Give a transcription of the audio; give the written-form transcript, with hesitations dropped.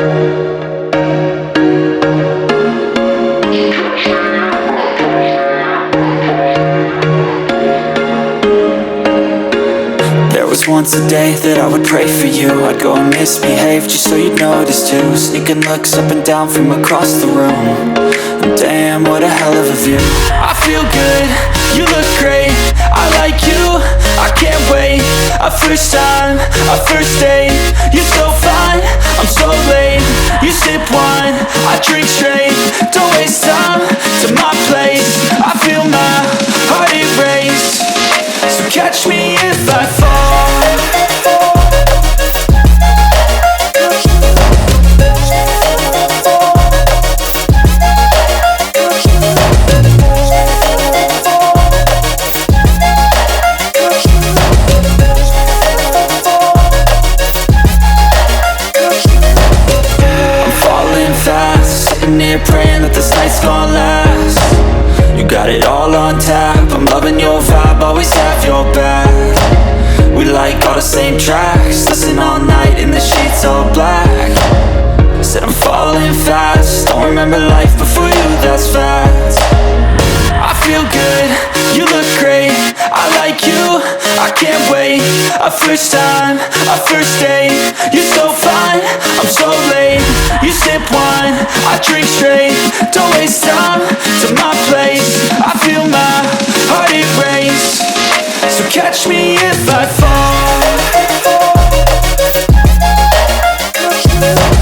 There was once a day that I would pray for you. I'd go and misbehave just so you'd notice too. Sneaking looks up and down from across the room. And damn, what a hell of a view. I feel good, you look great, I like you, I can't wait. A first time, a first date, you're so fine, I'm so late. You sip wine, I drink straight. Don't waste time to my place. I feel my heart erase. So catch me if I fall. Praying that this night's gonna last. You got it all on tap, I'm loving your vibe, always have your back. We like all the same tracks, listen all night in the sheets all black. Said I'm falling fast, don't remember life before you, that's fact. I feel good, you look great, I like you, I can't wait. A first time, a first date, you're so fine, I'm so late. You sip wine, I drink straight. Don't waste time to my place. I feel my heart erase. So catch me if I fall.